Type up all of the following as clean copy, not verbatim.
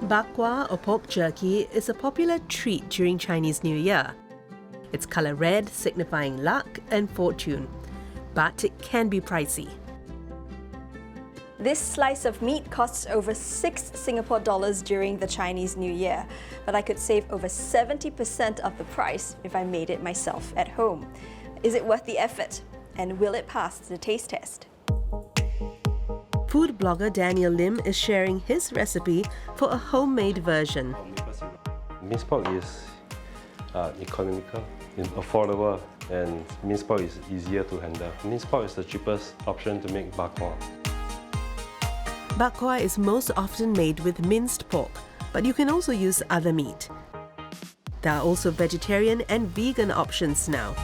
Bakwa or pork jerky is a popular treat during Chinese New Year. It's colour red, signifying luck and fortune, but it can be pricey. This slice of meat costs over 6 Singapore dollars during the Chinese New Year, but I could save over 70% of the price if I made it myself at home. Is it worth the effort? And will it pass the taste test? Food blogger Daniel Lim is sharing his recipe for a homemade version. Minced pork is economical, affordable, and minced pork is easier to handle. Minced pork is the cheapest option to make bakwa. Bakwa is most often made with minced pork, but you can also use other meat. There are also vegetarian and vegan options now.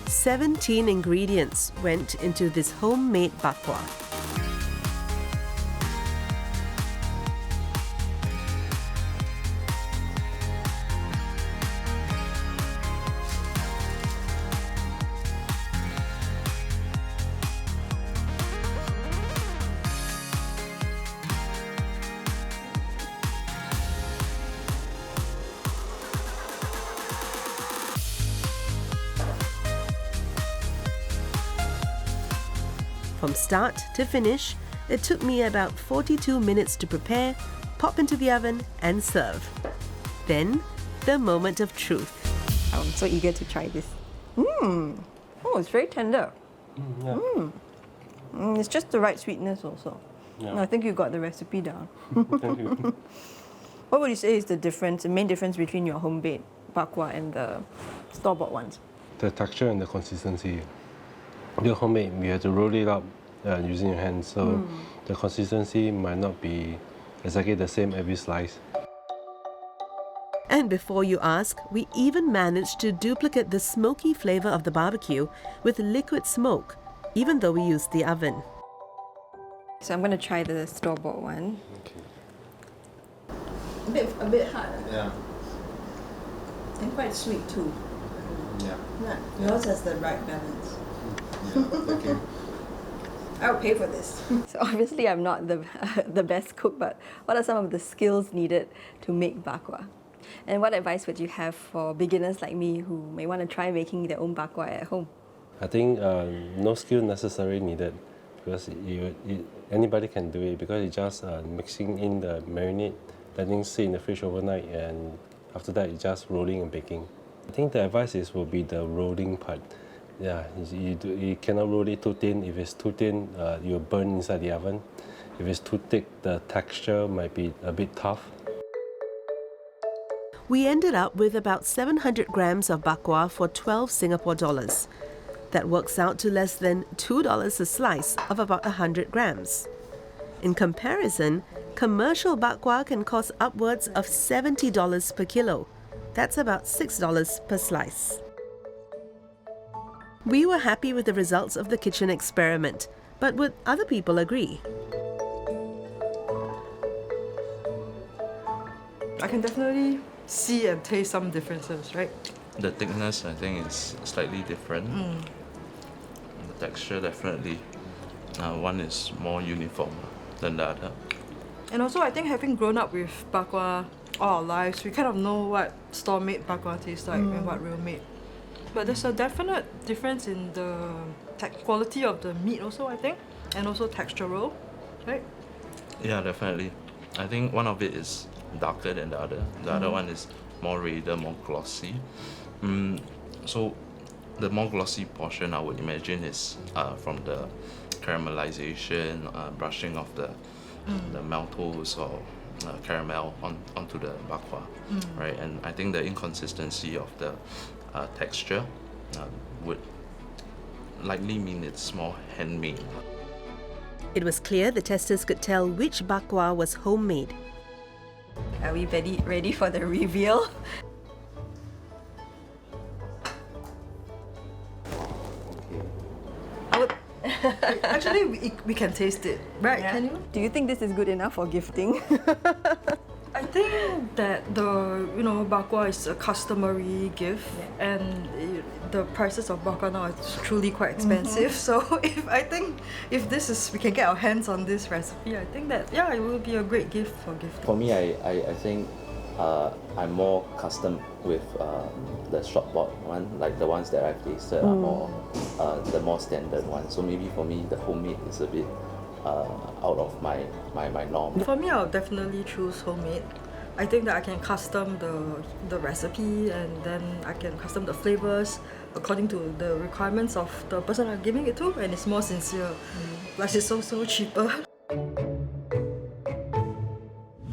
"17 ingredients went into this homemade bakwa. From start to finish, it took me about 42 minutes to prepare, pop into the oven and serve. Then, the moment of truth. I'm so eager to try this. Oh, it's very tender. It's just the right sweetness also. Yeah. I think you got the recipe down. Thank you. What would you say is the main difference between your home-made bakwa and the store-bought ones? The texture and the consistency. The homemade, you have to roll it up using your hands, so the consistency might not be exactly the same every slice. And before you ask, we even managed to duplicate the smoky flavour of the barbecue with liquid smoke, even though we used the oven. So I'm going to try the store-bought one. Okay. A bit hard. Yeah. And quite sweet too. Yeah. Yours has the right balance. Yeah. Okay. I'll pay for this. So obviously I'm not the best cook, but what are some of the skills needed to make bakwa? And what advice would you have for beginners like me who may want to try making their own bakwa at home? I think no skill necessarily needed, because anybody can do it, because it's just mixing in the marinade, letting sit in the fridge overnight, and after that it's just rolling and baking. I think the advice will be the rolling part. Yeah, you cannot roll it too thin. If it's too thin, you'll burn inside the oven. If it's too thick, the texture might be a bit tough. We ended up with about 700 grams of bakwa for 12 Singapore dollars. That works out to less than $2 a slice of about 100 grams. In comparison, commercial bakwa can cost upwards of $70 per kilo. That's about $6 per slice. We were happy with the results of the kitchen experiment, but would other people agree? I can definitely see and taste some differences, right? The thickness, I think, is slightly different. The texture, definitely, one is more uniform than the other. And also, I think having grown up with bakwa all our lives, we kind of know what store-made bakwa tastes like and what real-made. But there's a definite difference in the quality of the meat also, I think, and also textural, right? Yeah, definitely. I think one of it is darker than the other. The other one is more redder, more glossy. So the more glossy portion, I would imagine, is from the caramelization, brushing of the maltose or caramel onto the bakwa, right? And I think the inconsistency of the texture would likely mean it's more handmade. It was clear the testers could tell which bakwa was homemade. Are we ready for the reveal? Actually, we can taste it, right? Yeah. Can you? Do you think this is good enough for gifting? I think that the bakwa is a customary gift, and the prices of bak kwa now are truly quite expensive. So if this is, we can get our hands on this recipe, I think that it will be a great gift for gifting. For me, I think I'm more accustomed with the short pot one, like the ones that I've tasted are more the more standard ones. So maybe for me, the homemade is a bit out of my norm. For me, I'll definitely choose homemade. I think that I can custom the recipe, and then I can custom the flavors according to the requirements of the person I'm giving it to, and it's more sincere. Plus, it's also cheaper.